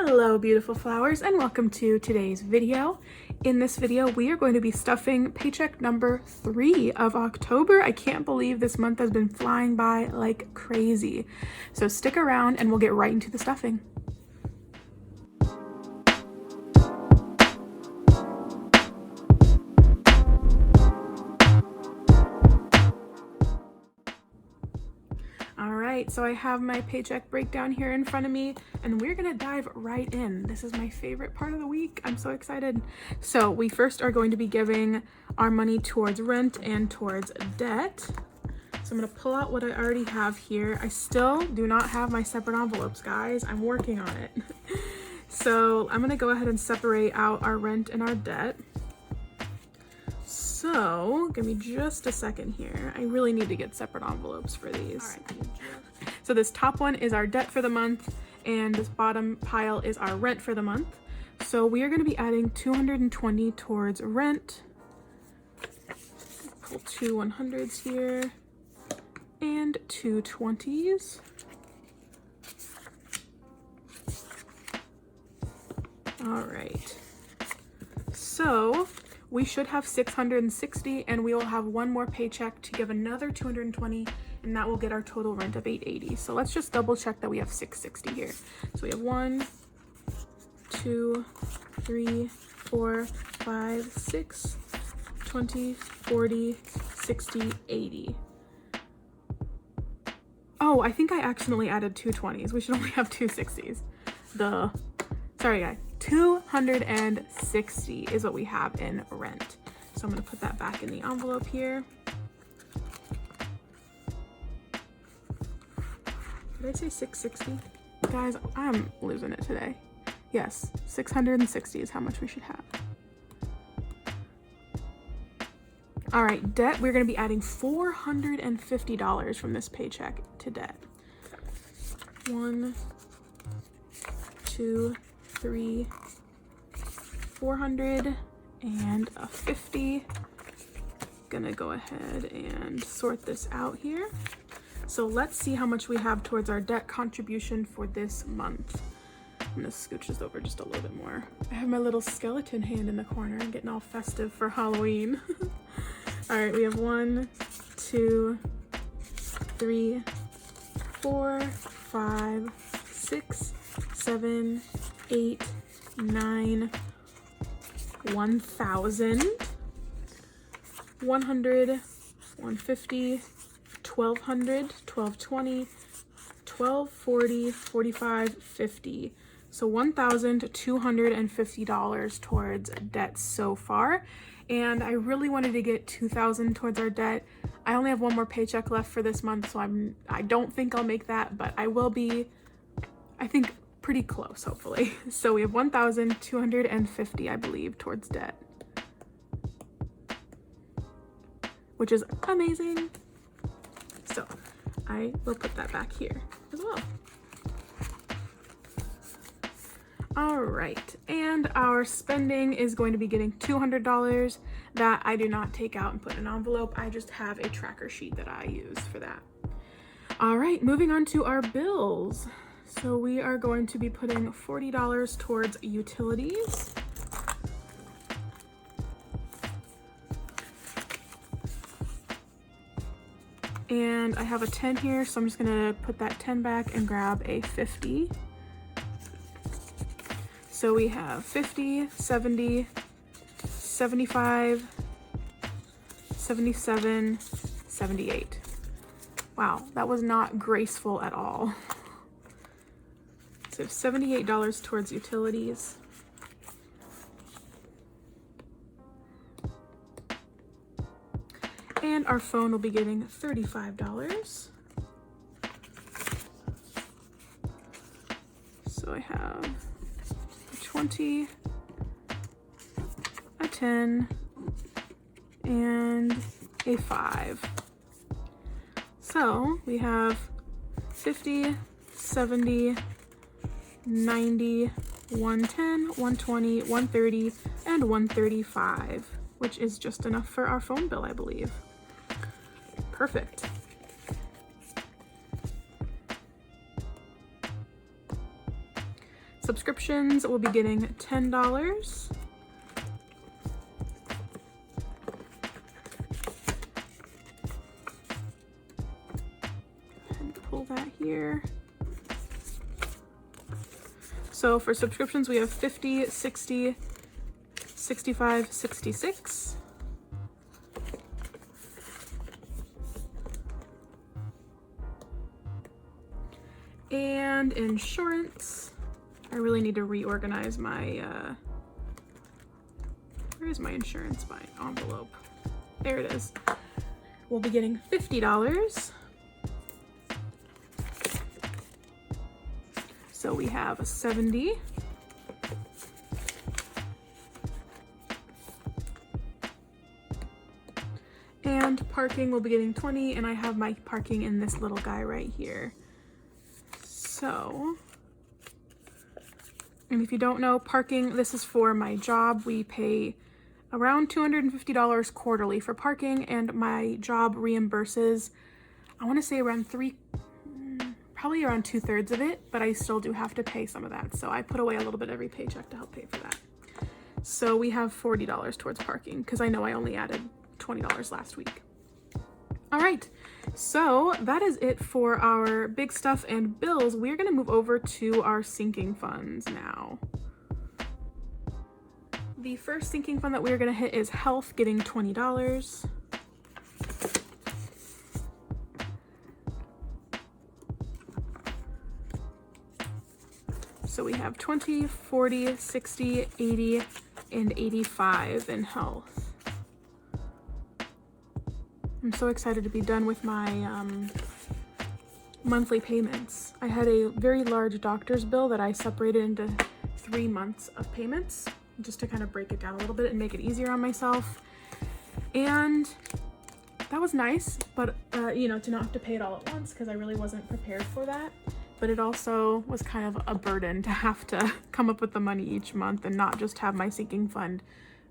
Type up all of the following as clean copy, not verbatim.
Hello beautiful flowers and welcome to today's video. In this video we are going to be stuffing paycheck number 3 of October. I can't believe this month has been flying by like crazy. So stick around and we'll get right into the stuffing. Alright, so I have my paycheck breakdown here in front of me and we're gonna dive right in. This is my favorite part of the week. I'm so excited. So we first are going to be giving our money towards rent and towards debt. So I'm gonna pull out what I already have here. I still do not have my separate envelopes, guys. I'm working on it. So I'm gonna go ahead and separate out our rent and our debt. So give me just a second here. I really need to get separate envelopes for these. All right. So this top one is our debt for the month and this bottom pile is our rent for the month. So we are going to be adding $220 towards rent. Pull two 100s here and two 20s. All right. So we should have 660 and we will have one more paycheck to give another 220 and that will get our total rent of 880. So let's just double check that we have 660 here. So we have 1, 2, 3, 4, 5, 6, 20, 40, 60, 80. Oh, I think I accidentally added two 20s. We should only have two 60s. Sorry guys. 260 is what we have in rent. So I'm going to put that back in the envelope here. Did I say 660? Guys, I'm losing it today. Yes, 660 is how much we should have. All right, debt, we're going to be adding $450 from this paycheck to debt. 1, 2, 3, 400 and a 50. Gonna go ahead and sort this out here. So let's see how much we have towards our debt contribution for this month. I'm gonna scooch this over just a little bit more. I have my little skeleton hand in the corner and getting all festive for Halloween. All right, we have 1, 2, 3, 4, 5, 6, 7, 8, 9, 1,000, 100, 150, 1,200, 1,220, 1,240, 45, 50. So $1,250 towards debt so far. And I really wanted to get $2,000 towards our debt. I only have one more paycheck left for this month, so I don't think I'll make that, but I will be, I think, pretty close, hopefully. So we have 1,250, I believe, towards debt, which is amazing. So I will put that back here as well. All right, and our spending is going to be getting $200 that I do not take out and put in an envelope. I just have a tracker sheet that I use for that. All right, moving on to our bills. So we are going to be putting $40 towards utilities. And I have a 10 here, so I'm just gonna put that 10 back and grab a 50. So we have 50, 70, 75, 77, 78. Wow, that was not graceful at all. So $78 towards utilities. And our phone will be getting $35. So I have a 20, a 10, and a 5. So we have 50, 70, 90, 110, 120, 130, and 135, which is just enough for our phone bill, I believe. Perfect. Subscriptions will be getting $10. And pull that here. So for subscriptions, we have 50, 60, 65, 66. And insurance, I really need to reorganize my, where is my insurance by envelope? There it is. We'll be getting $50. So we have a 70. And parking will be getting 20, and I have my parking in this little guy right here. So, and if you don't know, parking, this is for my job. We pay around $250 quarterly for parking, and my job reimburses, I want to say around probably around 2/3 of it, but I still do have to pay some of that. So I put away a little bit every paycheck to help pay for that. So we have $40 towards parking because I know I only added $20 last week. All right, so that is it for our big stuff and bills. We're gonna move over to our sinking funds now. The first sinking fund that we're gonna hit is health, getting $20. So we have 20, 40, 60, 80, and 85 in health. I'm so excited to be done with my monthly payments. I had a very large doctor's bill that I separated into 3 months of payments just to kind of break it down a little bit and make it easier on myself. And that was nice, but you know, to not have to pay it all at once because I really wasn't prepared for that. But it also was kind of a burden to have to come up with the money each month and not just have my sinking fund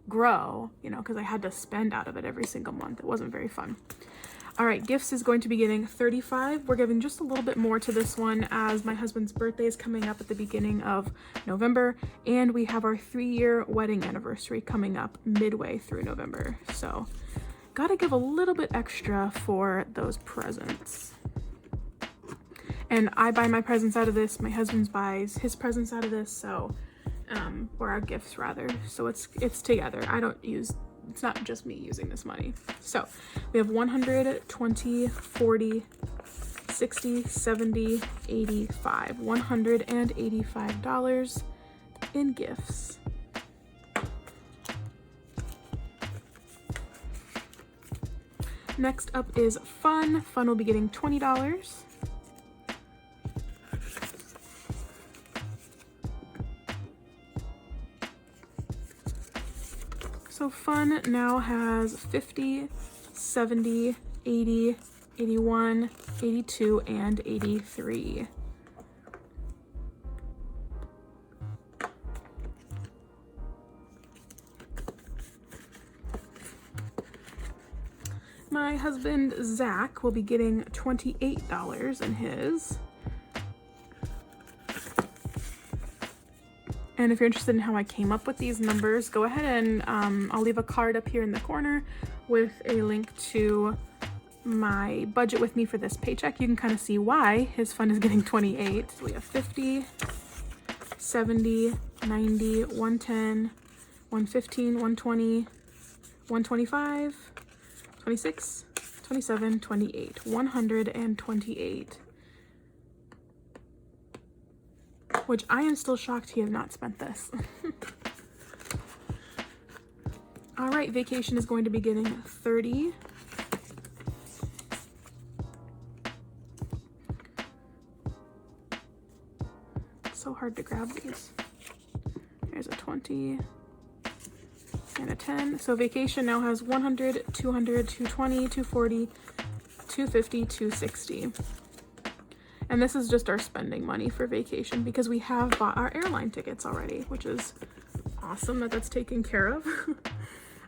grow, you know, because I had to spend out of it every single month. It wasn't very fun. All right, gifts is going to be getting 35. We're giving just a little bit more to this one as my husband's birthday is coming up at the beginning of November, and we have our 3-year wedding anniversary coming up midway through November. So gotta give a little bit extra for those presents. And I buy my presents out of this, my husband buys his presents out of this, so, or our gifts rather. So it's together. It's not just me using this money. So we have 100, 20, 40, 60, 70, 85, $185 in gifts. Next up is fun. Fun will be getting $20. So fun now has 50, 70, 80, 81, 82, and 83. My husband, Zach, will be getting $28 in his. And if you're interested in how I came up with these numbers, go ahead and I'll leave a card up here in the corner with a link to my budget with me for this paycheck. You can kind of see why his fund is getting 28. So we have 50, 70, 90, 110, 115, 120, 125, 26, 27, 28, 128. Which I am still shocked he has not spent this. All right, vacation is going to be getting 30. So hard to grab these. There's a 20 and a 10. So vacation now has 100, 200, 220, 240, 250, 260. And this is just our spending money for vacation because we have bought our airline tickets already, which is awesome that that's taken care of.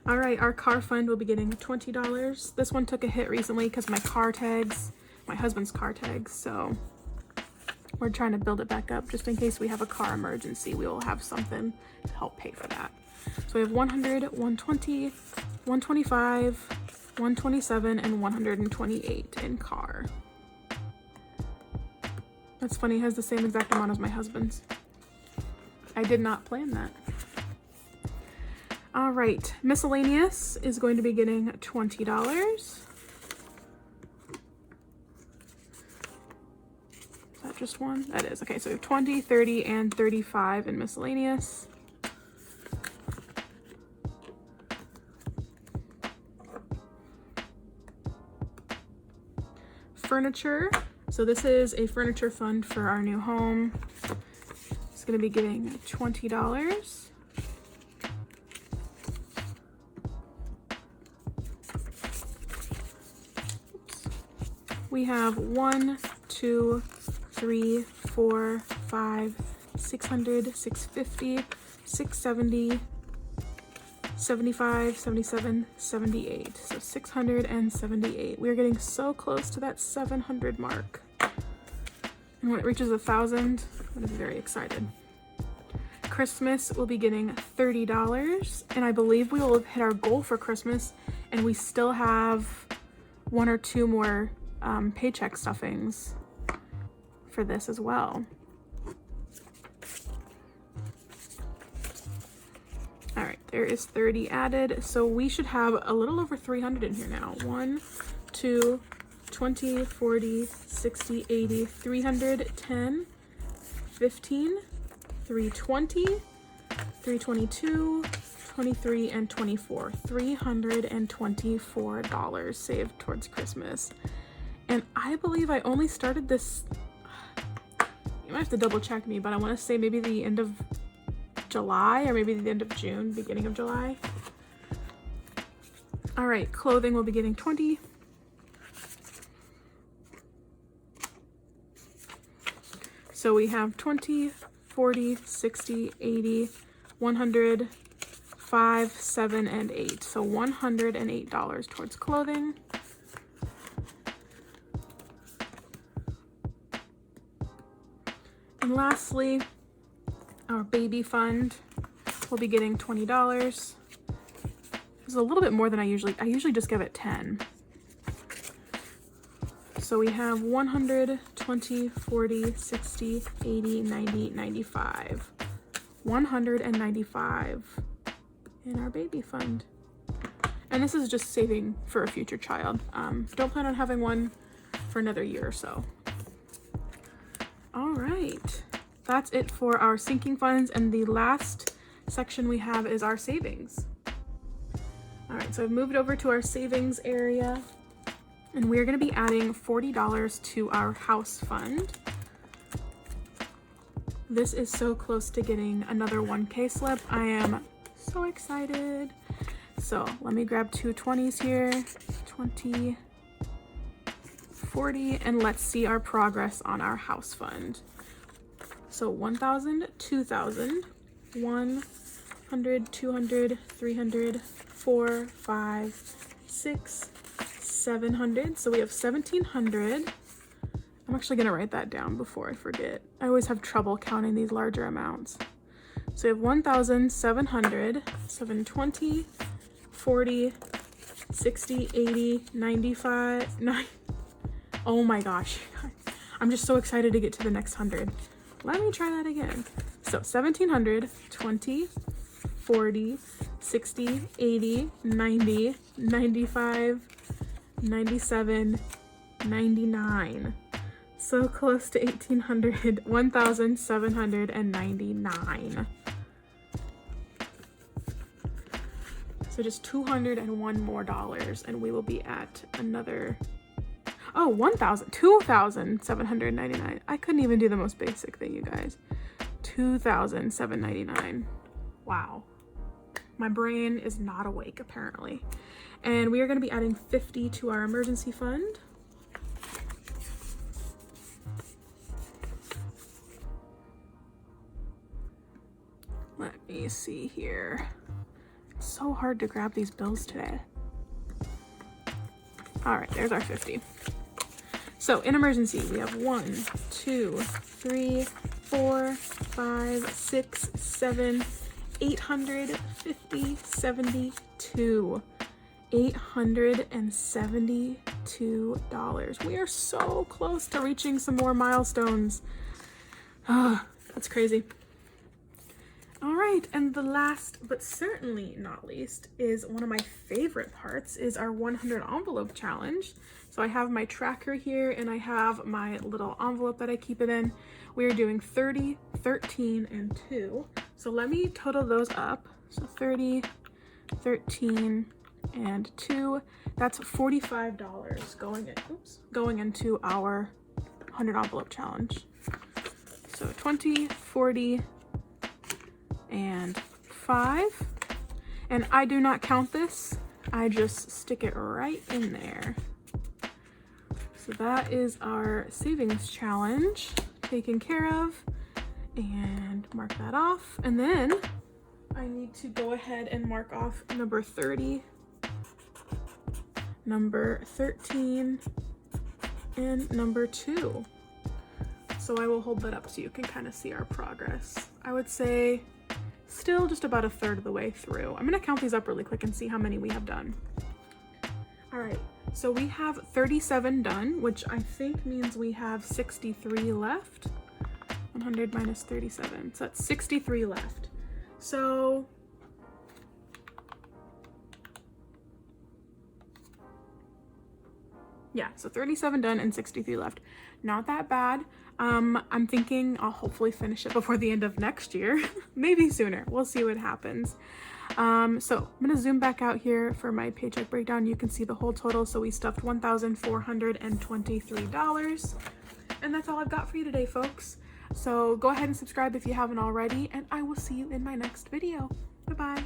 All right, our car fund will be getting $20. This one took a hit recently because my husband's car tags, so we're trying to build it back up just in case we have a car emergency. We will have something to help pay for that. So we have 100, 120, 125, 127, and 128 in car. That's funny, it has the same exact amount as my husband's. I did not plan that. All right, miscellaneous is going to be getting $20. Is that just one? That is. Okay, so we have 20, 30, and 35 in miscellaneous. Furniture. So this is a furniture fund for our new home. It's going to be getting $20. We have 1, 2, 3, 4, 5, 600, 650, 670, 75, 77, 78. So 678. We're getting so close to that 700 mark. And when it reaches 1,000, I'm gonna be very excited. Christmas will be getting $30, and I believe we will have hit our goal for Christmas, and we still have 1 or 2 more paycheck stuffings for this as well. All right, there is 30 added, so we should have a little over 300 in here now. 1, 2, 20, 40, 60, 80, 310, 15, 320, 322, 23, and 24. $324 saved towards Christmas. And I believe I only started this, you might have to double check me, but I want to say maybe the end of July or maybe the end of June, beginning of July. All right, clothing will be getting 20. So we have 20, 40, 60, 80, 100, 5, 7, and 8. So $108 towards clothing. And lastly, our baby fund will be getting $20. This is a little bit more than I usually just give it 10. So we have 100, 20, 40, 60, 80, 90, 95. 195 in our baby fund. And this is just saving for a future child. Don't plan on having one for another year or so. All right, that's it for our sinking funds, and the last section we have is our savings. All right, so I've moved over to our savings area, and we're gonna be adding $40 to our house fund. This is so close to getting another 1K slip. I am so excited. So let me grab 2 20s here, 20, 40, and let's see our progress on our house fund. So 1,000, 2,000, 100, 200, 300, 4, 5, 6, 700. So we have 1,700. I'm actually gonna write that down before I forget. I always have trouble counting these larger amounts. So we have 1,700, 720, 40, 60, 80, 95, 9. Oh my gosh, I'm just so excited to get to the next 100. Let me try that again. So 1,700, 20, 40, 60, 80, 90, 95, 97, 99. So close to 1,800, 1,799. So just $201 more, and we will be at another, oh, 2,799. I couldn't even do the most basic thing, you guys. 2,799. Wow. My brain is not awake, apparently. And we are going to be adding 50 to our emergency fund. Let me see here. It's so hard to grab these bills today. All right, there's our 50. So in emergency, we have 1, 2, 3, 4, 5, 6, 7, 850, 72. $872. We are so close to reaching some more milestones. Ah, that's crazy. All right, and the last but certainly not least is one of my favorite parts is our 100 envelope challenge. So I have my tracker here and I have my little envelope that I keep it in. We are doing 30, 13, and 2. So let me total those up. So 30, 13, and 2. That's $45 going into our 100 envelope challenge. So 20, 40, and 5. And I do not count this. I just stick it right in there. So that is our savings challenge taken care of, and mark that off. And then I need to go ahead and mark off number 30, number 13, and number 2. So I will hold that up so you can kind of see our progress. I would say still just about a third of the way through. I'm gonna count these up really quick and see how many we have done. All right, so we have 37 done, which I think means we have 63 left. 100 minus 37, so that's 63 left. So yeah, so 37 done and 63 left. Not that bad. I'm thinking I'll hopefully finish it before the end of next year, maybe sooner. We'll see what happens. So I'm gonna zoom back out here for my paycheck breakdown. You can see the whole total. So we stuffed $1,423. And that's all I've got for you today, folks. So go ahead and subscribe if you haven't already, and I will see you in my next video. Bye-bye.